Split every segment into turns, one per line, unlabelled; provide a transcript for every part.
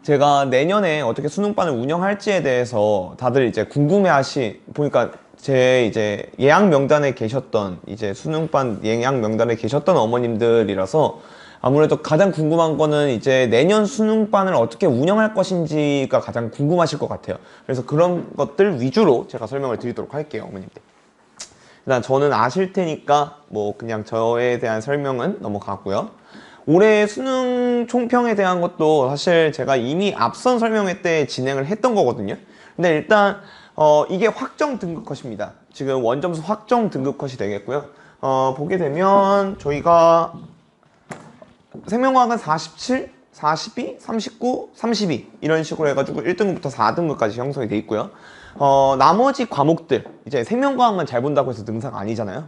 제가 내년에 어떻게 수능반을 운영할지에 대해서 다들 이제 보니까 제 이제 예약 명단에 계셨던 이제 수능반 예약 명단에 계셨던 어머님들이라서 아무래도 가장 궁금한 거는 이제 내년 수능반을 어떻게 운영할 것인지가 가장 궁금하실 것 같아요. 그래서 그런 것들 위주로 제가 설명을 드리도록 할게요, 어머님들. 일단 저는 아실 테니까 뭐 그냥 저에 대한 설명은 넘어가고요. 올해 수능 총평에 대한 것도 사실 제가 이미 앞선 설명회 때 진행을 했던 거거든요. 근데 일단 이게 확정 등급 컷입니다. 지금 원점수 확정 등급 컷이 되겠고요. 보게 되면 저희가 생명과학은 47, 42, 39, 32 이런 식으로 해가지고 1등급부터 4등급까지 형성이 돼 있고요. 나머지 과목들 이제 생명과학만 잘 본다고 해서 능사가 아니잖아요.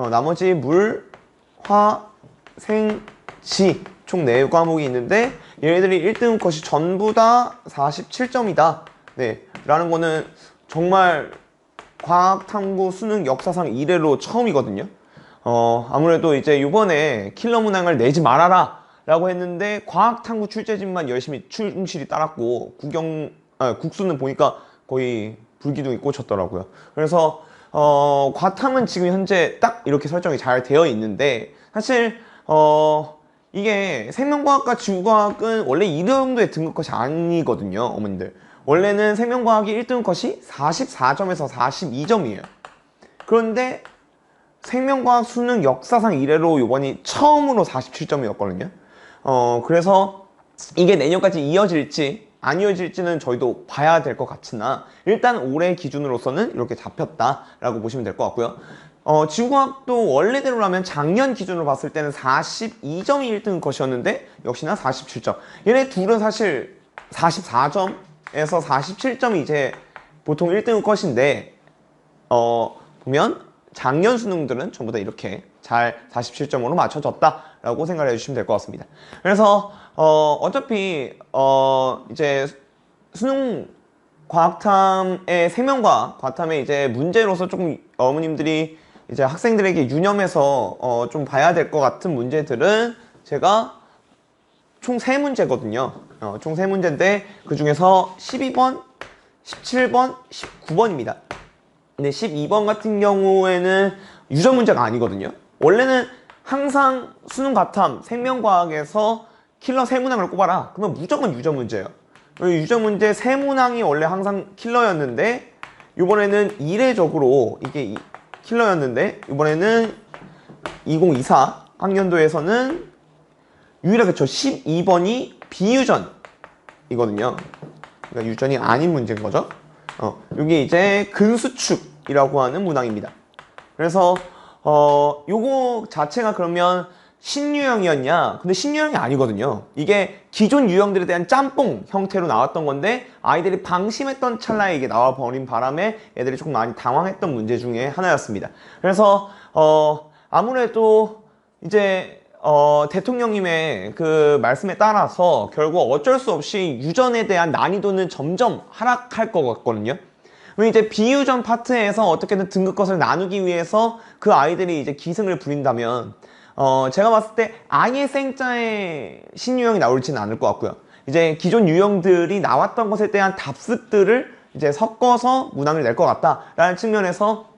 나머지 물, 화, 생, 지 총 4과목이 있는데 얘네들이 1등급 컷이 전부 다 47점이다 네, 라는 거는 정말 과학탐구 수능 역사상 이래로 처음이거든요. 아무래도 이제 이번에 킬러 문항을 내지 말아라 라고 했는데 과학탐구 출제진만 열심히 충실히 따랐고 국수는 보니까 거의 불기둥이 꽂혔더라고요. 그래서 과탐은 지금 현재 딱 이렇게 설정이 잘 되어 있는데 사실 이게 생명과학과 지구과학은 원래 이 정도의 등급 컷이 아니거든요, 어머님들. 원래는 생명과학이 1등급 컷이 44점에서 42점이에요. 그런데 생명과학 수능 역사상 이래로 이번이 처음으로 47점이었거든요. 그래서 이게 내년까지 이어질지 안 이어질지는 저희도 봐야 될 것 같으나 일단 올해 기준으로서는 이렇게 잡혔다라고 보시면 될 것 같고요. 지구과학도 원래대로라면 작년 기준으로 봤을 때는 42점이 1등 컷이었는데 역시나 47점. 얘네 둘은 사실 44점에서 47점이 이제 보통 1등 컷인데 보면 작년 수능들은 전부 다 이렇게 잘 47점으로 맞춰졌다라고 생각을 해주시면 될 것 같습니다. 그래서 어차피 이제 수능 과학탐의 생명과학 과탐의 이제 문제로서 조금 어머님들이 이제 학생들에게 유념해서 좀 봐야 될 것 같은 문제들은 제가 총 3문제거든요. 총 3문제인데 그 중에서 12번, 17번, 19번입니다. 근데 12번 같은 경우에는 유전 문제가 아니거든요. 원래는 항상 수능 과탐 생명과학에서 킬러 3문항을 꼽아라. 그러면 무조건 유전 문제예요. 유전 문제 3문항이 원래 항상 킬러였는데 이번에는 이례적으로 이게 킬러였는데 이번에는 2024 학년도에서는 유일하게 저 12번이 비유전이거든요. 그러니까 유전이 아닌 문제인 거죠. 이게 이제 근수축이라고 하는 문항입니다. 그래서 요거 자체가 그러면 신유형이었냐? 근데 신유형이 아니거든요. 이게 기존 유형들에 대한 짬뽕 형태로 나왔던 건데 아이들이 방심했던 찰나에 이게 나와버린 바람에 애들이 조금 많이 당황했던 문제 중에 하나였습니다. 그래서 아무래도 이제 대통령님의 그 말씀에 따라서 결국 어쩔 수 없이 유전에 대한 난이도는 점점 하락할 것 같거든요. 이제 비유전 파트에서 어떻게든 등급컷을 나누기 위해서 그 아이들이 이제 기승을 부린다면 제가 봤을 때 아예 생자의 신유형이 나올지는 않을 것 같고요. 이제 기존 유형들이 나왔던 것에 대한 답습들을 이제 섞어서 문항을 낼 것 같다라는 측면에서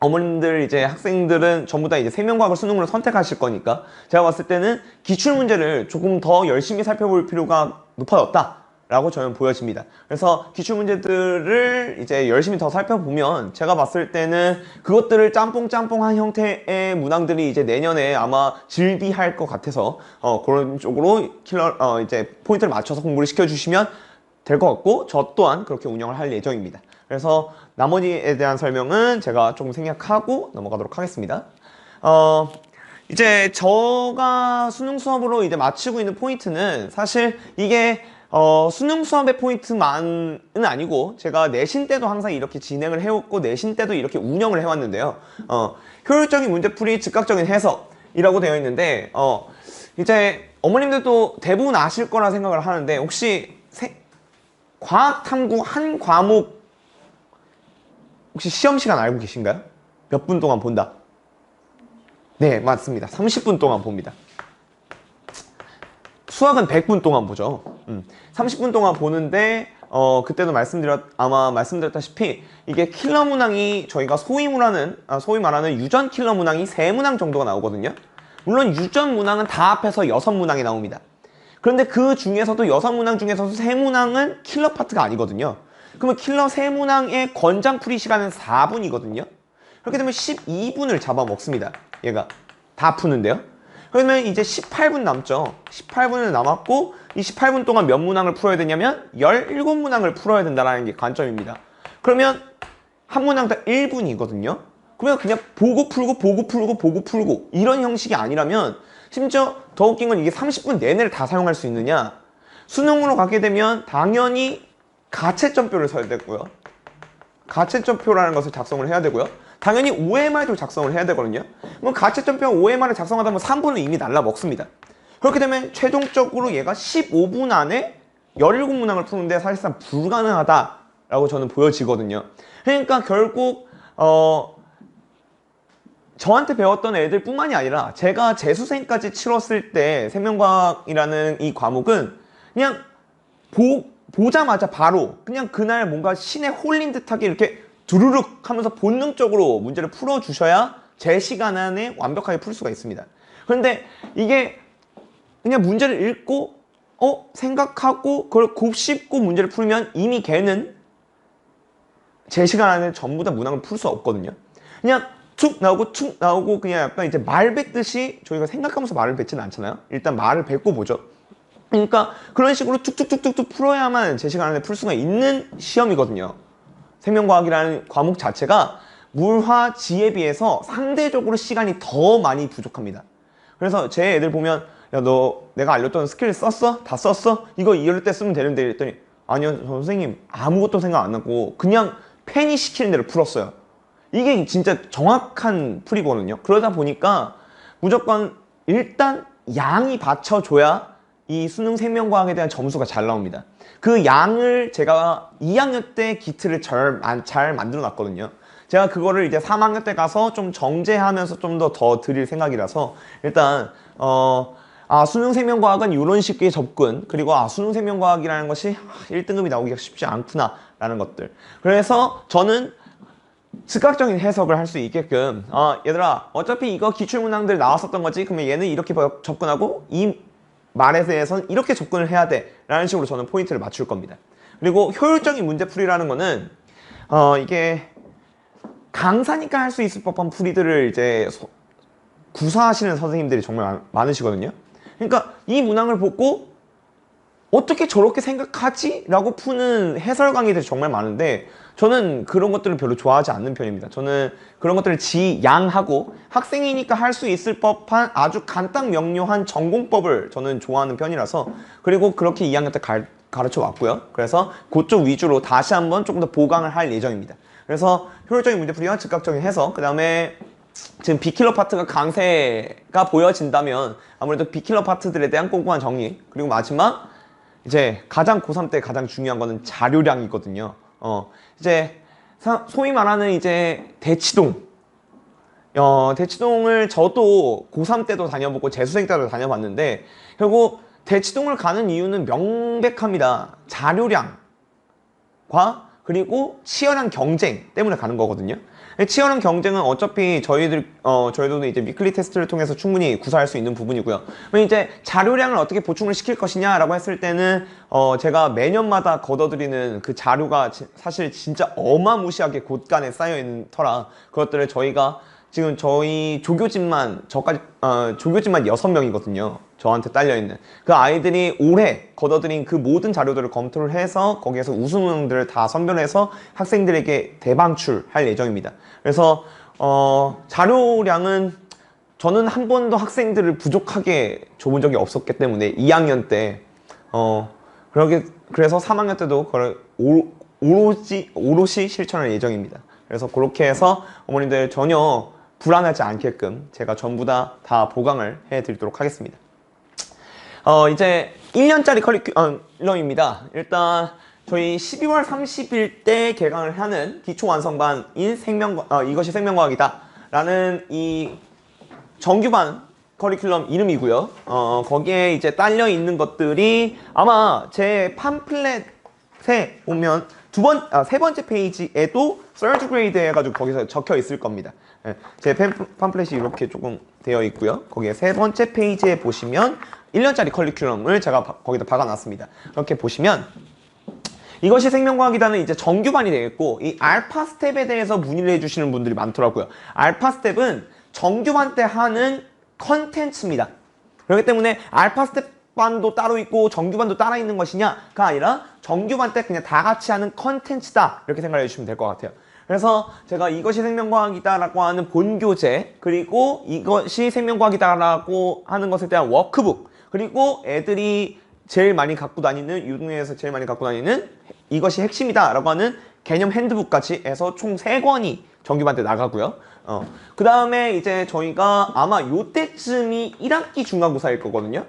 어머님들 이제 학생들은 전부 다 이제 생명과학을 수능으로 선택하실 거니까 제가 봤을 때는 기출문제를 조금 더 열심히 살펴볼 필요가 높아졌다 라고 저는 보여집니다. 그래서 기출문제들을 이제 열심히 더 살펴보면 제가 봤을 때는 그것들을 짬뽕짬뽕한 형태의 문항들이 이제 내년에 아마 즐비할 것 같아서 그런 쪽으로 이제 포인트를 맞춰서 공부를 시켜주시면 될 것 같고 저 또한 그렇게 운영을 할 예정입니다. 그래서 나머지에 대한 설명은 제가 조금 생략하고 넘어가도록 하겠습니다. 이제 제가 수능 수업으로 이제 마치고 있는 포인트는 사실 이게 수능 수업의 포인트만은 아니고 제가 내신 때도 항상 이렇게 진행을 해왔고 내신 때도 이렇게 운영을 해왔는데요. 효율적인 문제풀이, 즉각적인 해석이라고 되어 있는데 이제 어머님들도 대부분 아실 거라 생각을 하는데 혹시 과학탐구 한 과목 혹시 시험 시간 알고 계신가요? 몇 분 동안 본다? 네, 맞습니다. 30분 동안 봅니다. 수학은 100분 동안 보죠. 30분 동안 보는데 그때도 아마 말씀드렸다시피 이게 킬러 문항이 저희가 소위 말하는 유전 킬러 문항이 3문항 정도가 나오거든요. 물론 유전 문항은 다 합해서 6문항이 나옵니다. 그런데 그 중에서도 6문항 중에서도 3문항은 킬러 파트가 아니거든요. 그러면 킬러 3문항의 권장풀이 시간은 4분이거든요. 그렇게 되면 12분을 잡아먹습니다. 얘가 다 푸는데요. 그러면 이제 18분 남죠. 18분을 남았고 이 18분 동안 몇 문항을 풀어야 되냐면 17문항을 풀어야 된다는 게 관점입니다. 그러면 한 문항 다 1분이거든요. 그러면 그냥 보고 풀고 이런 형식이 아니라면, 심지어 더 웃긴 건 이게 30분 내내를 다 사용할 수 있느냐. 수능으로 가게 되면 당연히 가채점표를 써야 되고요. 가채점표라는 것을 작성을 해야 되고요. 당연히 OMR도 작성을 해야 되거든요. 그럼 가채점표 OMR을 작성하다 보면 3분은 이미 날라먹습니다. 그렇게 되면 최종적으로 얘가 15분 안에 17문항을 푸는데 사실상 불가능하다라고 저는 보여지거든요. 그러니까 결국 저한테 배웠던 애들 뿐만이 아니라 제가 재수생까지 치렀을 때 생명과학이라는 이 과목은 그냥 보자마자 바로 그냥 그날 뭔가 신에 홀린 듯하게 이렇게 두루룩 하면서 본능적으로 문제를 풀어주셔야 제 시간 안에 완벽하게 풀 수가 있습니다. 그런데 이게 그냥 문제를 읽고 생각하고 그걸 곱씹고 문제를 풀면 이미 걔는 제 시간 안에 전부 다 문항을 풀 수 없거든요. 그냥 툭 나오고 그냥 약간 이제 말 뱉듯이, 저희가 생각하면서 말을 뱉지는 않잖아요. 일단 말을 뱉고 보죠. 그러니까 그런 식으로 툭툭툭툭 풀어야만 제 시간 안에 풀 수가 있는 시험이거든요. 생명과학이라는 과목 자체가 물화 지에 비해서 상대적으로 시간이 더 많이 부족합니다. 그래서 제 애들 보면, 야, 너 내가 알렸던 스킬 썼어? 다 썼어? 이거 이럴 때 쓰면 되는데 이랬더니, 아니요 선생님, 아무것도 생각 안 하고 그냥 팬이 시키는 대로 풀었어요. 이게 진짜 정확한 풀이거든요. 그러다 보니까 무조건 일단 양이 받쳐줘야 이 수능 생명과학에 대한 점수가 잘 나옵니다. 그 양을 제가 2학년 때 기틀을 잘 만들어 놨거든요. 제가 그거를 이제 3학년 때 가서 좀 정제하면서 좀 더 드릴 생각이라서, 일단 수능 생명과학은 이런 식의 접근, 그리고 수능 생명과학이라는 것이 1등급이 나오기가 쉽지 않구나 라는 것들. 그래서 저는 즉각적인 해석을 할 수 있게끔, 얘들아 어차피 이거 기출문항들 나왔었던 거지, 그러면 얘는 이렇게 접근하고 이 말에 대해서는 이렇게 접근을 해야 돼 라는 식으로 저는 포인트를 맞출 겁니다. 그리고 효율적인 문제풀이라는 거는 이게 강사니까 할 수 있을 법한 풀이들을 이제 구사하시는 선생님들이 정말 많으시거든요. 그러니까 이 문항을 보고 어떻게 저렇게 생각하지? 라고 푸는 해설 강의들이 정말 많은데, 저는 그런 것들을 별로 좋아하지 않는 편입니다. 저는 그런 것들을 지양하고 학생이니까 할 수 있을 법한 아주 간단 명료한 전공법을 저는 좋아하는 편이라서, 그리고 그렇게 2학년 때 가르쳐 왔고요. 그래서 그쪽 위주로 다시 한번 조금 더 보강을 할 예정입니다. 그래서 효율적인 문제풀이와 즉각적인 해석, 그 다음에 지금 비킬러 파트가 강세가 보여진다면 아무래도 비킬러 파트들에 대한 꼼꼼한 정리, 그리고 마지막 이제 고3 때 가장 중요한 거는 자료량이거든요. 이제 소위 말하는 이제 대치동. 대치동을 저도 고3 때도 다녀보고 재수생 때도 다녀봤는데, 결국 대치동을 가는 이유는 명백합니다. 자료량과 그리고 치열한 경쟁 때문에 가는 거거든요. 치열한 경쟁은 어차피 저희도 이제 위클리 테스트를 통해서 충분히 구사할 수 있는 부분이고요. 이제 자료량을 어떻게 보충을 시킬 것이냐라고 했을 때는 제가 매년마다 걷어들이는 그 자료가 사실 진짜 어마무시하게 곳간에 쌓여 있는 터라, 그것들을 저희가 지금 저희 조교진만 6명이거든요. 저한테 딸려있는 그 아이들이 올해 걷어들인 그 모든 자료들을 검토를 해서 거기에서 우수문항들을 다 선별해서 학생들에게 대방출할 예정입니다. 그래서 자료량은 저는 한 번도 학생들을 부족하게 줘본 적이 없었기 때문에 2학년 때 그래서 3학년 때도 그걸 오롯이 실천할 예정입니다. 그래서 그렇게 해서 어머님들 전혀 불안하지 않게끔 제가 전부 다 보강을 해드리도록 하겠습니다. 이제 1년짜리 커리큘럼입니다. 일단 저희 12월 30일 때 개강을 하는 기초완성반인 이것이 생명과학이다 라는 이 정규반 커리큘럼 이름이고요. 거기에 이제 딸려 있는 것들이 아마 제 팜플렛에 보면 세 번째 페이지에도 third grade 해가지고 거기서 적혀 있을 겁니다. 예, 제 팜플렛이 이렇게 조금 되어 있고요. 거기에 세 번째 페이지에 보시면 1년짜리 커리큘럼을 제가 거기다 박아놨습니다. 이렇게 보시면 이것이 생명과학이다는 이제 정규반이 되겠고, 이 알파 스텝에 대해서 문의를 해주시는 분들이 많더라고요. 알파 스텝은 정규반 때 하는 컨텐츠입니다. 그렇기 때문에 알파 스텝 반도 따로 있고 정규반도 따로 있는 것이냐가 아니라 정규반 때 그냥 다 같이 하는 컨텐츠다, 이렇게 생각해 주시면 될 것 같아요. 그래서 제가 이것이 생명과학이다라고 하는 본교재, 그리고 이것이 생명과학이다라고 하는 것에 대한 워크북, 그리고 애들이 제일 많이 갖고 다니는, 유동에서 제일 많이 갖고 다니는 이것이 핵심이다 라고 하는 개념 핸드북까지 해서 총 3권이 정규반 때 나가고요. 그 다음에 이제 저희가 아마 요때쯤이 1학기 중간고사일 거거든요.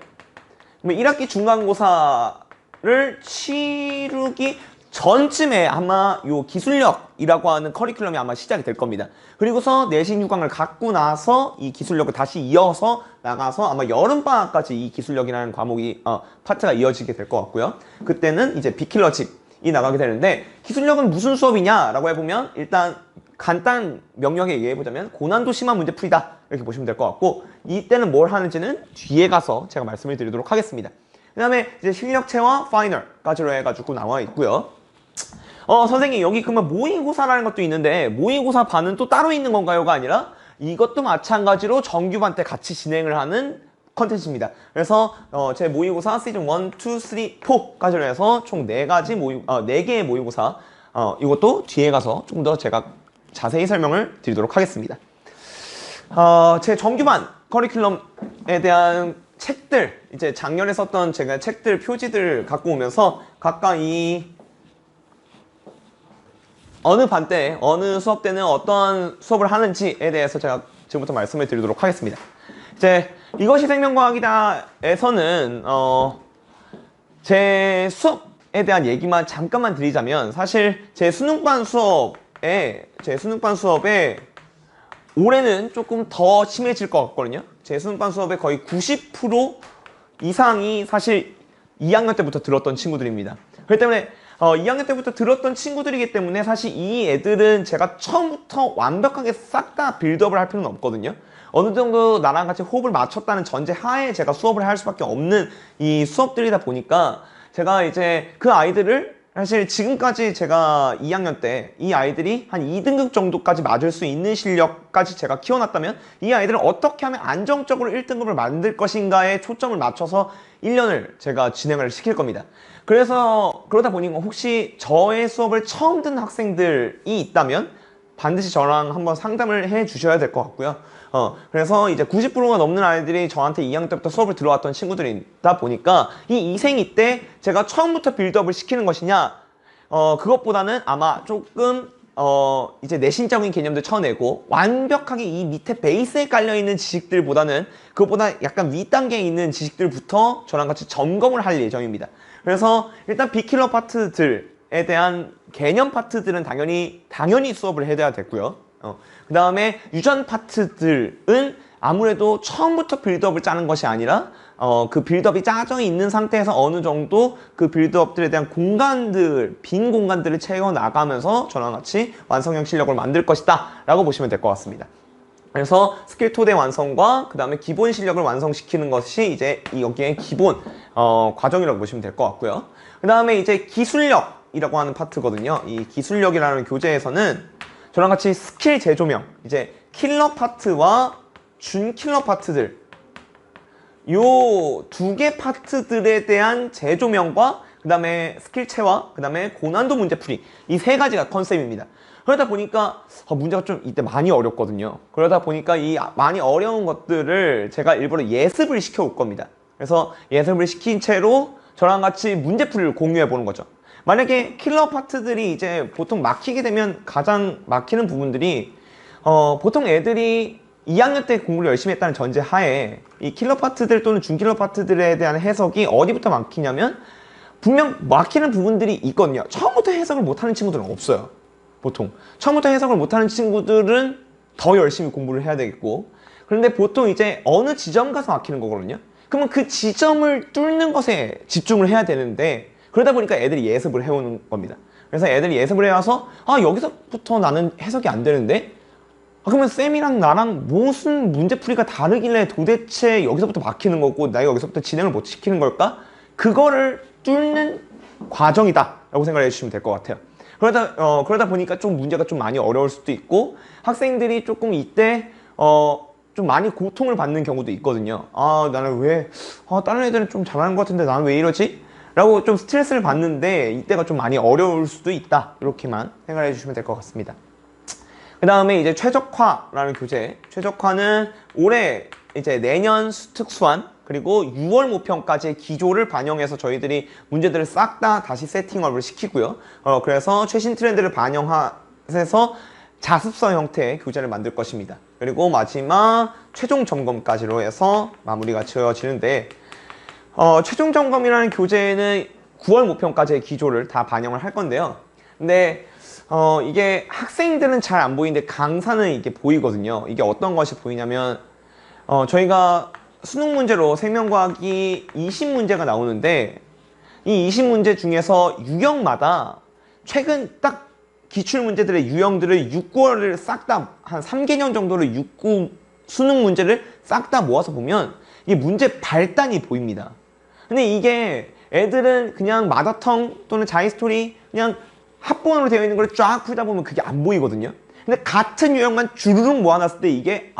그러면 1학기 중간고사를 치르기 전쯤에 아마 요 기술력이라고 하는 커리큘럼이 아마 시작이 될 겁니다. 그리고서 내신 6강을 갖고 나서 이 기술력을 다시 이어서 나가서 아마 여름방학까지 이 기술력이라는 과목이 파트가 이어지게 될 것 같고요. 그때는 이제 비킬러집이 나가게 되는데, 기술력은 무슨 수업이냐라고 해보면 일단 간단 명령에 의해보자면 고난도 심한 문제풀이다, 이렇게 보시면 될 것 같고, 이때는 뭘 하는지는 뒤에 가서 제가 말씀을 드리도록 하겠습니다. 그 다음에 이제 실력체와 파이널까지로 해가지고 나와 있고요. 선생님 여기 그러면 모의고사라는 것도 있는데, 모의고사 반은 또 따로 있는 건가요가 아니라 이것도 마찬가지로 정규반 때 같이 진행을 하는 컨텐츠입니다. 그래서 제 모의고사 시즌 1, 2, 3, 4까지로 해서 총 4개의 모의고사, 이것도 뒤에 가서 좀 더 제가 자세히 설명을 드리도록 하겠습니다. 제 정규반 커리큘럼에 대한 책들, 이제 작년에 썼던 제가 책들 표지들 갖고 오면서 각각 이 어느 반 때, 어느 수업 때는 어떤 수업을 하는지에 대해서 제가 지금부터 말씀을 드리도록 하겠습니다. 이제 이것이 생명과학이다에서는 제 수업에 대한 얘기만 잠깐만 드리자면, 사실 제 수능반 수업에 올해는 조금 더 심해질 것 같거든요. 제 수능반 수업의 거의 90% 이상이 사실 2학년 때부터 들었던 친구들입니다. 그렇기 때문에 2학년 때부터 들었던 친구들이기 때문에 사실 이 애들은 제가 처음부터 완벽하게 싹 다 빌드업을 할 필요는 없거든요. 어느 정도 나랑 같이 호흡을 맞췄다는 전제 하에 제가 수업을 할 수밖에 없는 이 수업들이다 보니까, 제가 이제 그 아이들을 사실 지금까지 제가 2학년 때 이 아이들이 한 2등급 정도까지 맞을 수 있는 실력까지 제가 키워놨다면, 이 아이들은 어떻게 하면 안정적으로 1등급을 만들 것인가에 초점을 맞춰서 1년을 제가 진행을 시킬 겁니다. 그래서 그러다 보니 혹시 저의 수업을 처음 듣는 학생들이 있다면 반드시 저랑 한번 상담을 해 주셔야 될 것 같고요. 그래서 이제 90%가 넘는 아이들이 저한테 2학년 때부터 수업을 들어왔던 친구들이다 보니까, 이 이생이 때 제가 처음부터 빌드업을 시키는 것이냐, 그것보다는 아마 조금 이제 내신적인 개념들 쳐내고 완벽하게 이 밑에 베이스에 깔려있는 지식들보다는 그것보다 약간 윗단계에 있는 지식들부터 저랑 같이 점검을 할 예정입니다. 그래서 일단 빅킬러 파트들에 대한 개념 파트들은 당연히 수업을 해야 됐고요. 그 다음에 유전 파트들은 아무래도 처음부터 빌드업을 짜는 것이 아니라 그 빌드업이 짜져 있는 상태에서 어느 정도 그 빌드업들에 대한 빈 공간들을 채워나가면서 저랑 같이 완성형 실력을 만들 것이다 라고 보시면 될 것 같습니다. 그래서 스킬 토대 완성과 그 다음에 기본 실력을 완성시키는 것이 이제 여기에 기본 과정이라고 보시면 될 것 같고요. 그 다음에 이제 기술력이라고 하는 파트거든요. 이 기술력이라는 교재에서는 저랑 같이 스킬 재조명, 이제 킬러 파트와 준 킬러 파트들, 요 2개 파트들에 대한 재조명과 그 다음에 스킬체와 그 다음에 고난도 문제풀이, 이 3가지가 컨셉입니다. 그러다 보니까 문제가 좀 이때 많이 어렵거든요. 그러다 보니까 이 많이 어려운 것들을 제가 일부러 예습을 시켜올 겁니다. 그래서 예습을 시킨 채로 저랑 같이 문제풀이를 공유해 보는 거죠. 만약에 킬러 파트들이 이제 보통 막히게 되면, 가장 막히는 부분들이 보통 애들이 2학년 때 공부를 열심히 했다는 전제 하에 이 킬러 파트들 또는 준킬러 파트들에 대한 해석이 어디부터 막히냐면, 분명 막히는 부분들이 있거든요. 처음부터 해석을 못하는 친구들은 없어요. 보통 처음부터 해석을 못하는 친구들은 더 열심히 공부를 해야 되겠고, 그런데 보통 이제 어느 지점 가서 막히는 거거든요. 그러면 그 지점을 뚫는 것에 집중을 해야 되는데 그러다 보니까 애들이 예습을 해오는 겁니다. 그래서 애들이 예습을 해와서 아 여기서부터 나는 해석이 안 되는데 그러면 쌤이랑 나랑 무슨 문제풀이가 다르길래 도대체 여기서부터 막히는 거고 내가 여기서부터 진행을 못 시키는 걸까? 그거를 뚫는 과정이다 라고 생각을 해주시면 될 것 같아요. 그러다 보니까 좀 문제가 좀 많이 어려울 수도 있고 학생들이 조금 이때 좀 많이 고통을 받는 경우도 있거든요. 아 나는 왜 다른 애들은 좀 잘하는 것 같은데 나는 왜 이러지? 라고 좀 스트레스를 받는데 이때가 좀 많이 어려울 수도 있다 이렇게만 생각해 주시면 될 것 같습니다. 그 다음에 이제 최적화라는 교재. 최적화는 올해 이제 내년 특수한 그리고 6월 모평까지의 기조를 반영해서 저희들이 문제들을 싹 다 다시 세팅업을 시키고요. 그래서 최신 트렌드를 반영해서 자습서 형태의 교재를 만들 것입니다. 그리고 마지막 최종 점검까지로 해서 마무리가 지어지는데 최종 점검이라는 교재는 9월 모평까지의 기조를 다 반영을 할 건데요. 근데 이게 학생들은 잘 안 보이는데 강사는 이게 보이거든요. 이게 어떤 것이 보이냐면 저희가 수능 문제로 생명과학이 20문제가 나오는데 이 20문제 중에서 유형마다 최근 딱 기출문제들의 유형들을 6개월을 싹 다 한 3개년 정도를 6구 수능 문제를 싹 다 모아서 보면 이게 문제 발단이 보입니다. 근데 이게 애들은 그냥 마더텅 또는 자이스토리 그냥 합본으로 되어 있는 걸 쫙 풀다 보면 그게 안 보이거든요. 근데 같은 유형만 주르륵 모아놨을 때 이게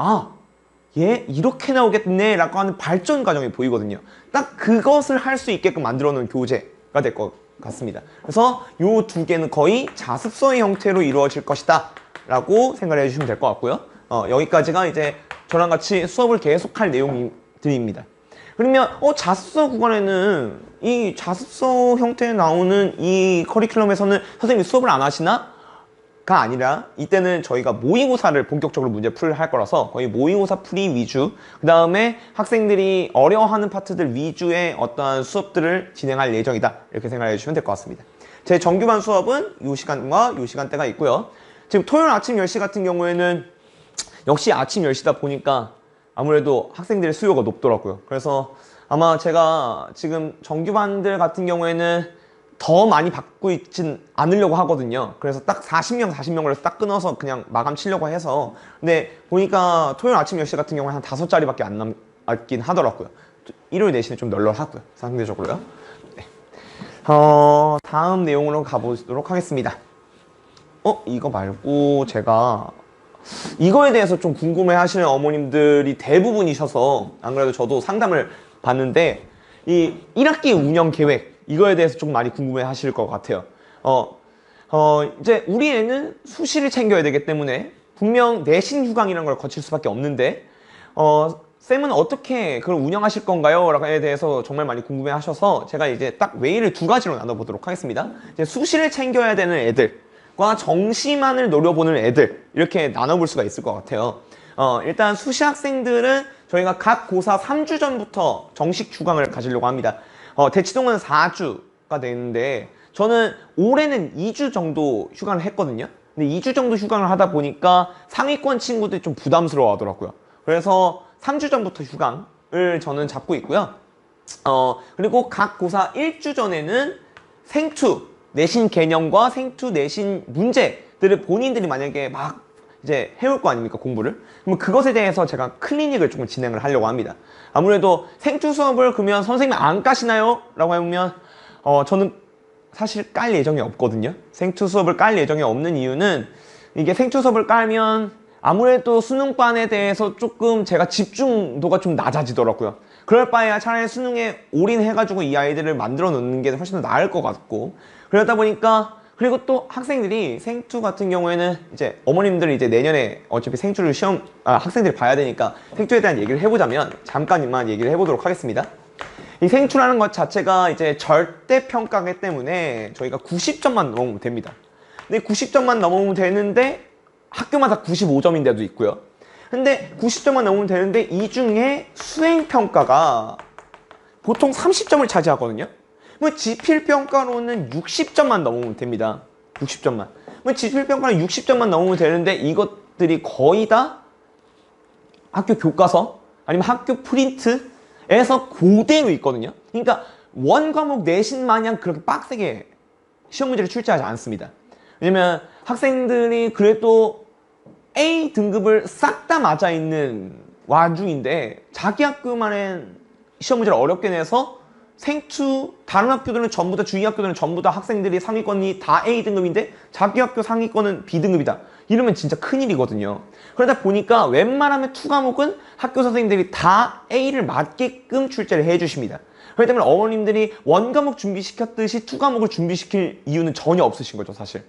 얘 이렇게 나오겠네 라고 하는 발전 과정이 보이거든요. 딱 그것을 할 수 있게끔 만들어 놓은 교재가 될 것 같습니다. 그래서 요 두 개는 거의 자습서의 형태로 이루어질 것이다 라고 생각을 해주시면 될 것 같고요. 여기까지가 이제 저랑 같이 수업을 계속할 내용들입니다. 그러면 자습서 구간에는 이 자습서 형태에 나오는 이 커리큘럼에서는 선생님이 수업을 안 하시나? 가 아니라 이때는 저희가 모의고사를 본격적으로 문제 풀이를 할 거라서 거의 모의고사 풀이 위주 그 다음에 학생들이 어려워하는 파트들 위주의 어떠한 수업들을 진행할 예정이다 이렇게 생각해 주시면 될 것 같습니다. 제 정규반 수업은 이 시간과 이 시간대가 있고요. 지금 토요일 아침 10시 같은 경우에는 역시 아침 10시다 보니까 아무래도 학생들의 수요가 높더라고요. 그래서 아마 제가 지금 정규반들 같은 경우에는 더 많이 받고 있진 않으려고 하거든요. 그래서 딱 40명을 딱 끊어서 그냥 마감 치려고 해서 근데 보니까 토요일 아침 10시 같은 경우에 한 5자리밖에 안 남긴 하더라고요. 일요일 내신은 좀 널널하고요. 상대적으로요. 네. 다음 내용으로 가보도록 하겠습니다. 이거 말고 제가 이거에 대해서 좀 궁금해 하시는 어머님들이 대부분이셔서 안 그래도 저도 상담을 받는데 이 1학기 운영 계획 이거에 대해서 좀 많이 궁금해 하실 것 같아요. 이제 우리 애는 수시를 챙겨야 되기 때문에 분명 내신 휴강이라는 걸 거칠 수밖에 없는데 쌤은 어떻게 그걸 운영하실 건가요? 라고에 대해서 정말 많이 궁금해 하셔서 제가 이제 딱 웨이를 두 가지로 나눠보도록 하겠습니다. 이제 수시를 챙겨야 되는 애들과 정시만을 노려보는 애들 이렇게 나눠볼 수가 있을 것 같아요. 일단 수시 학생들은 저희가 각 고사 3주 전부터 정식 휴강을 가지려고 합니다. 대치동은 4주가 되는데 저는 올해는 2주 정도 휴강을 했거든요. 근데 2주 정도 휴강을 하다 보니까 상위권 친구들이 좀 부담스러워 하더라고요. 그래서 3주 전부터 휴강을 저는 잡고 있고요. 그리고 각 고사 1주 전에는 생투 내신 개념과 생투 내신 문제들을 본인들이 만약에 막 이제 해올 거 아닙니까, 공부를? 그럼 그것에 대해서 제가 클리닉을 조금 진행을 하려고 합니다. 아무래도 생투 수업을 그러면 선생님 안 까시나요? 라고 하면 저는 사실 깔 예정이 없거든요. 생투 수업을 깔 예정이 없는 이유는 이게 생투 수업을 깔면 아무래도 수능반에 대해서 조금 제가 집중도가 좀 낮아지더라고요. 그럴 바에야 차라리 수능에 올인해가지고 이 아이들을 만들어 놓는 게 훨씬 더 나을 것 같고 그러다 보니까 그리고 또 학생들이 생투 같은 경우에는 이제 어머님들이 이제 내년에 어차피 생투를 학생들이 봐야 되니까 생투에 대한 얘기를 해보자면 잠깐만 얘기를 해보도록 하겠습니다. 이 생투라는 것 자체가 이제 절대평가기 때문에 저희가 90점만 넘으면 됩니다. 근데 90점만 넘으면 되는데 학교마다 95점인데도 있고요. 근데 90점만 넘으면 되는데 이 중에 수행평가가 보통 30점을 차지하거든요. 뭐 지필평가로는 60점만 넘으면 됩니다. 60점만. 뭐 지필평가는 60점만 넘으면 되는데 이것들이 거의 다 학교 교과서 아니면 학교 프린트에서 그대로 있거든요. 그러니까 원 과목 내신 마냥 그렇게 빡세게 시험 문제를 출제하지 않습니다. 왜냐면 학생들이 그래도 A 등급을 싹 다 맞아 있는 와중인데 자기 학교만의 시험 문제를 어렵게 내서 생투 다른 학교들은 전부 다 주위 학교들은 전부 다 학생들이 상위권이 다 A 등급인데 자기 학교 상위권은 B 등급이다. 이러면 진짜 큰일이거든요. 그러다 보니까 웬만하면 투 과목은 학교 선생님들이 다 A를 맞게끔 출제를 해주십니다. 그렇기 때문에 어머님들이 원 과목 준비시켰듯이 투 과목을 준비시킬 이유는 전혀 없으신 거죠, 사실.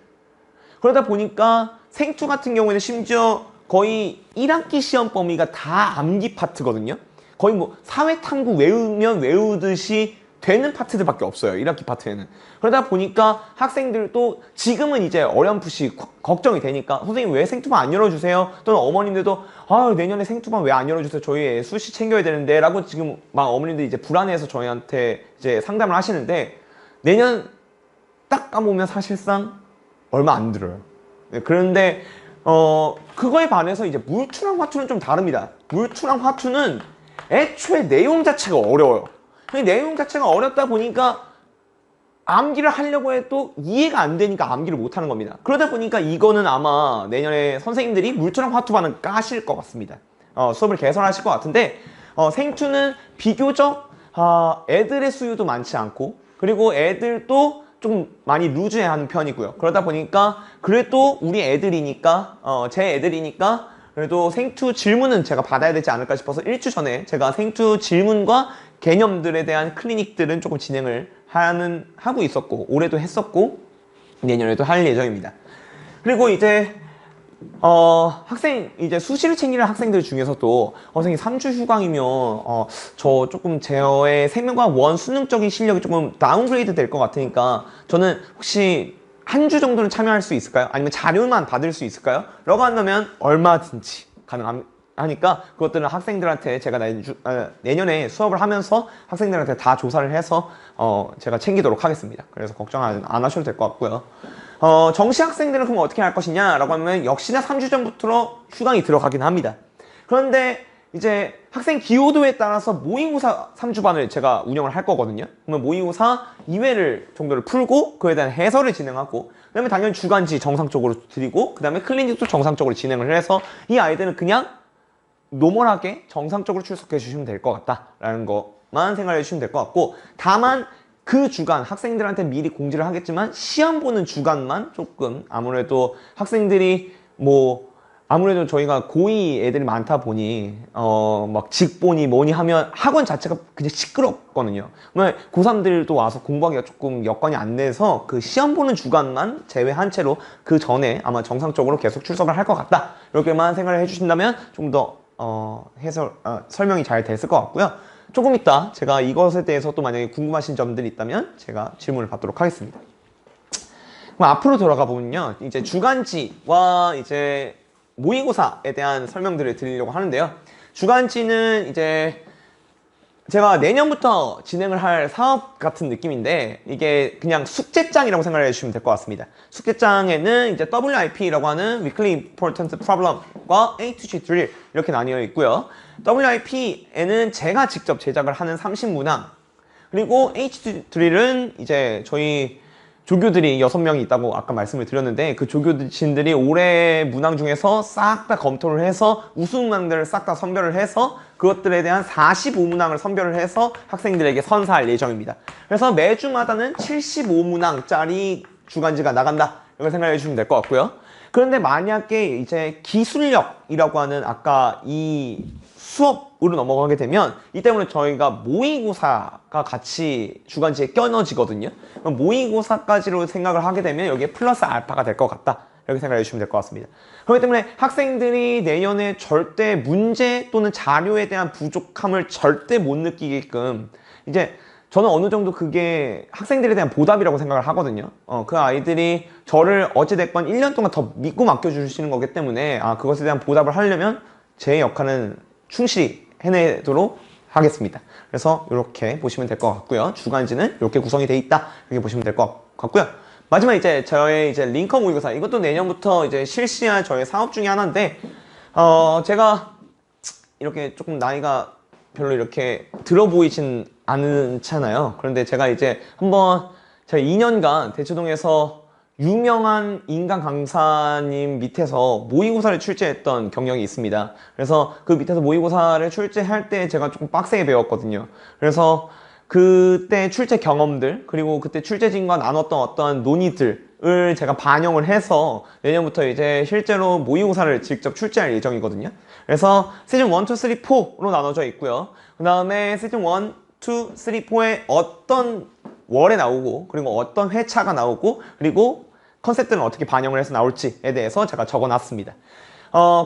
그러다 보니까 생투 같은 경우에는 심지어 거의 1학기 시험 범위가 다 암기 파트거든요. 거의 뭐 사회탐구 외우면 외우듯이 되는 파트들밖에 없어요, 1학기 파트에는. 그러다 보니까 학생들도 지금은 이제 어렴풋이 걱정이 되니까 선생님 왜 생투반 안 열어주세요? 또는 어머님들도 아 내년에 생투반 왜 안 열어주세요? 저희 애 수시 챙겨야 되는데 라고 지금 막 어머님들이 이제 불안해서 저희한테 이제 상담을 하시는데 내년 딱 까보면 사실상 얼마 안 들어요. 네, 그런데 그거에 반해서 이제 물투랑 화투는 좀 다릅니다. 물투랑 화투는 애초에 내용 자체가 어려워요. 내용 자체가 어렵다 보니까 암기를 하려고 해도 이해가 안 되니까 암기를 못 하는 겁니다. 그러다 보니까 이거는 아마 내년에 선생님들이 물투랑 화투반은 까실 것 같습니다. 수업을 개설하실 것 같은데 생투는 비교적 애들의 수요도 많지 않고 그리고 애들도 좀 많이 루즈해하는 편이고요. 그러다 보니까 그래도 우리 애들이니까 제 애들이니까 그래도 생투 질문은 제가 받아야 되지 않을까 싶어서 1주 전에 제가 생투 질문과 개념들에 대한 클리닉들은 조금 진행을 하고 있었고 올해도 했었고 내년에도 할 예정입니다. 그리고 이제 학생 이제 수시를 챙기는 학생들 중에서도 선생님 3주 휴강이면 저 조금 저의 세면과 원 수능적인 실력이 조금 다운그레이드 될 것 같으니까 저는 혹시 한 주 정도는 참여할 수 있을까요? 아니면 자료만 받을 수 있을까요? 라고 한다면 얼마든지 가능하니까 그것들은 학생들한테 제가 내년에 수업을 하면서 학생들한테 다 조사를 해서 제가 챙기도록 하겠습니다. 그래서 걱정 안 하셔도 될 것 같고요. 정시 학생들은 그럼 어떻게 할 것이냐 라고 하면 역시나 3주 전부터 휴강이 들어가긴 합니다. 그런데 이제 학생 기여도에 따라서 모의고사 3주반을 제가 운영을 할 거거든요. 그러면 모의고사 2회를 정도를 풀고 그에 대한 해설을 진행하고 그 다음에 당연히 주간지 정상적으로 드리고 그 다음에 클리닉도 정상적으로 진행을 해서 이 아이들은 그냥 노멀하게 정상적으로 출석해 주시면 될 것 같다라는 것만 생각해 주시면 될 것 같고 다만 그 주간 학생들한테 미리 공지를 하겠지만 시험 보는 주간만 조금 아무래도 학생들이 아무래도 저희가 고2 애들이 많다 보니 막 직보니 뭐니 하면 학원 자체가 그냥 시끄럽거든요. 고3들도 와서 공부하기가 조금 여건이 안 돼서 그 시험 보는 주간만 제외한 채로 그 전에 아마 정상적으로 계속 출석을 할 것 같다 이렇게만 생각을 해주신다면 좀 더 설명이 잘 됐을 것 같고요. 조금 이따 제가 이것에 대해서 또 만약에 궁금하신 점들이 있다면 제가 질문을 받도록 하겠습니다. 그럼 앞으로 돌아가 보면요, 이제 주간지와 이제 모의고사에 대한 설명들을 드리려고 하는데요. 주간지는 이제 제가 내년부터 진행을 할 사업 같은 느낌인데 이게 그냥 숙제장이라고 생각을 해주시면 될 것 같습니다. 숙제장에는 이제 WIP라고 하는 Weekly Important Problem과 A to G Drill 이렇게 나뉘어 있고요. WIP에는 제가 직접 제작을 하는 30문항 그리고 H to Drill은 이제 저희 조교들이 6명이 있다고 아까 말씀을 드렸는데 그 조교진들이 올해 문항 중에서 싹 다 검토를 해서 우수 문항들을 싹 다 선별을 해서 그것들에 대한 45문항을 선별을 해서 학생들에게 선사할 예정입니다. 그래서 매주마다는 75문항짜리 주간지가 나간다 이렇게 생각해 주시면 될 것 같고요. 그런데 만약에 이제 기술력이라고 하는 아까 이 수업으로 넘어가게 되면 이 때문에 저희가 모의고사가 같이 주간지에 껴넣어지거든요. 그럼 모의고사까지로 생각을 하게 되면 여기에 플러스 알파가 될 것 같다 이렇게 생각해 주시면 될 것 같습니다. 그렇기 때문에 학생들이 내년에 절대 문제 또는 자료에 대한 부족함을 절대 못 느끼게끔 이제 저는 어느 정도 그게 학생들에 대한 보답이라고 생각을 하거든요. 그 아이들이 저를 어찌됐건 1년 동안 더 믿고 맡겨주시는 거기 때문에 그것에 대한 보답을 하려면 제 역할은 충실히 해내도록 하겠습니다. 그래서 이렇게 보시면 될 것 같고요. 주간지는 이렇게 구성이 돼 있다 이렇게 보시면 될 것 같고요. 마지막 이제 저의 이제 링컨 모의고사 이것도 내년부터 이제 실시할 저의 사업 중에 하나인데 제가 이렇게 조금 나이가 별로 이렇게 들어 보이진 않잖아요. 그런데 제가 이제 한번 제가 2년간 대치동에서 유명한 인간 강사님 밑에서 모의고사를 출제했던 경력이 있습니다. 그래서 그 밑에서 모의고사를 출제할 때 제가 조금 빡세게 배웠거든요. 그래서 그때 출제 경험들, 그리고 그때 출제진과 나눴던 어떤 논의들을 제가 반영을 해서 내년부터 이제 실제로 모의고사를 직접 출제할 예정이거든요. 그래서 시즌 1, 2, 3, 4로 나눠져 있고요. 그 다음에 시즌 1, 2, 3, 4에 어떤 월에 나오고, 그리고 어떤 회차가 나오고, 그리고 컨셉들은 어떻게 반영을 해서 나올지에 대해서 제가 적어놨습니다.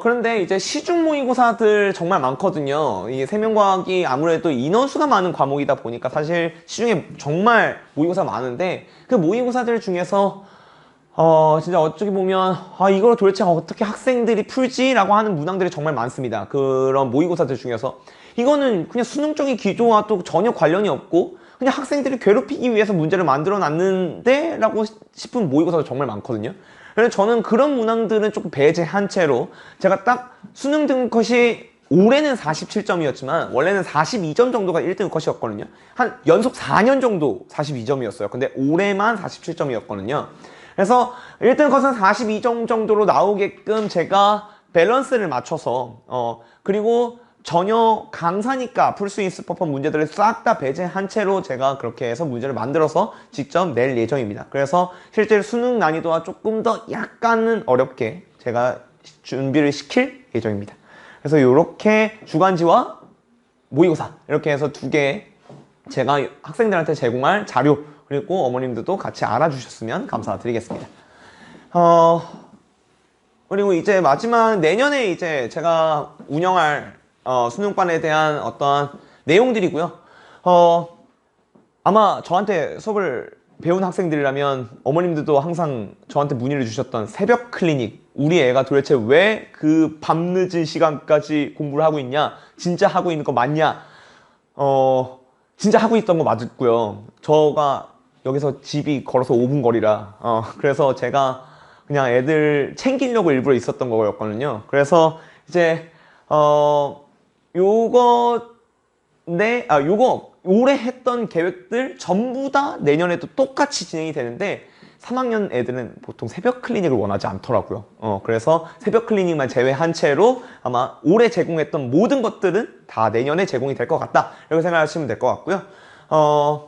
그런데 이제 시중 모의고사들 정말 많거든요. 이 세면과학이 아무래도 인원수가 많은 과목이다 보니까 사실 시중에 정말 모의고사 많은데, 그 모의고사들 중에서 진짜 어떻게 보면 이걸 도대체 어떻게 학생들이 풀지? 라고 하는 문항들이 정말 많습니다. 그런 모의고사들 중에서 이거는 그냥 수능적인 기조와 또 전혀 관련이 없고 그냥 학생들을 괴롭히기 위해서 문제를 만들어 놨는데 라고 싶은 모의고사가 정말 많거든요. 그래서 저는 그런 문항들은 조금 배제한 채로 제가 딱 수능 등급컷이 올해는 47점이었지만 원래는 42점 정도가 1등급 컷이었거든요. 한 연속 4년 정도 42점이었어요. 근데 올해만 47점이었거든요. 그래서 1등 컷은 42점 정도로 나오게끔 제가 밸런스를 맞춰서 그리고 전혀 강사니까 풀 수 있을 법한 문제들을 싹 다 배제한 채로 제가 그렇게 해서 문제를 만들어서 직접 낼 예정입니다. 그래서 실제로 수능 난이도와 조금 더 약간은 어렵게 제가 준비를 시킬 예정입니다. 그래서 이렇게 주간지와 모의고사 이렇게 해서 두 개 제가 학생들한테 제공할 자료, 그리고 어머님들도 같이 알아주셨으면 감사드리겠습니다. 그리고 이제 마지막 내년에 이제 제가 운영할 수능반에 대한 어떤 내용들이고요. 아마 저한테 수업을 배운 학생들이라면 어머님들도 항상 저한테 문의를 주셨던 새벽 클리닉, 우리 애가 도대체 왜 그 밤늦은 시간까지 공부를 하고 있냐, 진짜 하고 있는 거 맞냐, 진짜 하고 있던 거 맞았고요. 저가 여기서 집이 걸어서 5분 거리라 그래서 제가 그냥 애들 챙기려고 일부러 있었던 거였거든요. 그래서 이제 요거 올해 했던 계획들 전부 다 내년에도 똑같이 진행이 되는데 3학년 애들은 보통 새벽 클리닉을 원하지 않더라고요. 그래서 새벽 클리닉만 제외한 채로 아마 올해 제공했던 모든 것들은 다 내년에 제공이 될 것 같다, 이렇게 생각하시면 될 것 같고요.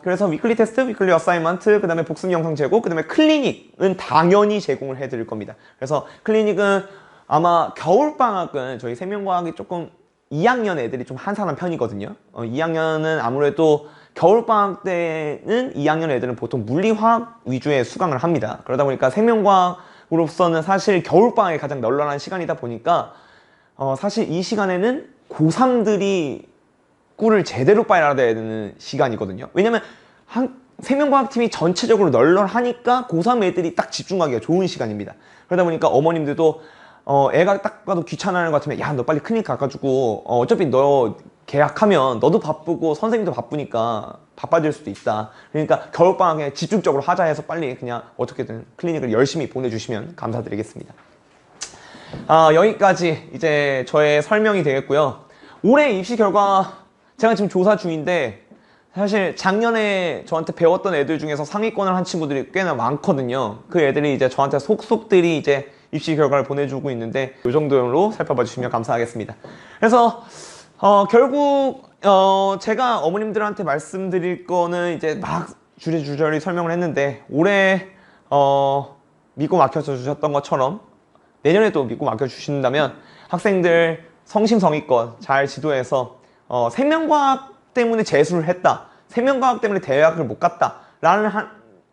그래서 위클리 테스트, 위클리 어사이먼트, 그 다음에 복습 영상 제공, 그 다음에 클리닉은 당연히 제공을 해드릴 겁니다. 그래서 클리닉은 아마 겨울방학은 저희 세면과학이 조금 2학년 애들이 좀 한산한 편이거든요. 2학년은 아무래도 겨울방학 때는 2학년 애들은 보통 물리화학 위주의 수강을 합니다. 그러다 보니까 생명과학으로서는 사실 겨울방학이 가장 널널한 시간이다 보니까 사실 이 시간에는 고3들이 꿀을 제대로 빨아야 되는 시간이거든요. 왜냐면 생명과학팀이 전체적으로 널널하니까 고3 애들이 딱 집중하기가 좋은 시간입니다. 그러다 보니까 어머님들도 애가 딱 봐도 귀찮아하는 것 같으면 야, 너 빨리 클리닉 가가지고 어차피 너 계약하면 너도 바쁘고 선생님도 바쁘니까 바빠질 수도 있다. 그러니까 겨울방학에 집중적으로 하자 해서 빨리 그냥 어떻게든 클리닉을 열심히 보내주시면 감사드리겠습니다. 여기까지 이제 저의 설명이 되겠고요. 올해 입시 결과 제가 지금 조사 중인데 사실 작년에 저한테 배웠던 애들 중에서 상위권을 한 친구들이 꽤나 많거든요. 그 애들이 이제 저한테 속속들이 이제 입시 결과를 보내주고 있는데 이 정도로 살펴봐 주시면 감사하겠습니다. 그래서 결국 제가 어머님들한테 말씀드릴 거는 이제 막 주저리 설명을 했는데 올해 믿고 맡겨서 주셨던 것처럼 내년에도 믿고 맡겨주신다면 학생들 성심성의껏 잘 지도해서 생명과학 때문에 재수를 했다, 생명과학 때문에 대학을 못 갔다 라는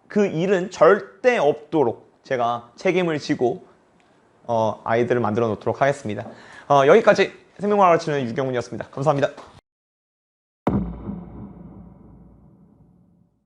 그 일은 절대 없도록 제가 책임을 지고 아이들을 만들어 놓도록 하겠습니다. 여기까지 생명과학을 가르치는 유경훈이었습니다. 감사합니다.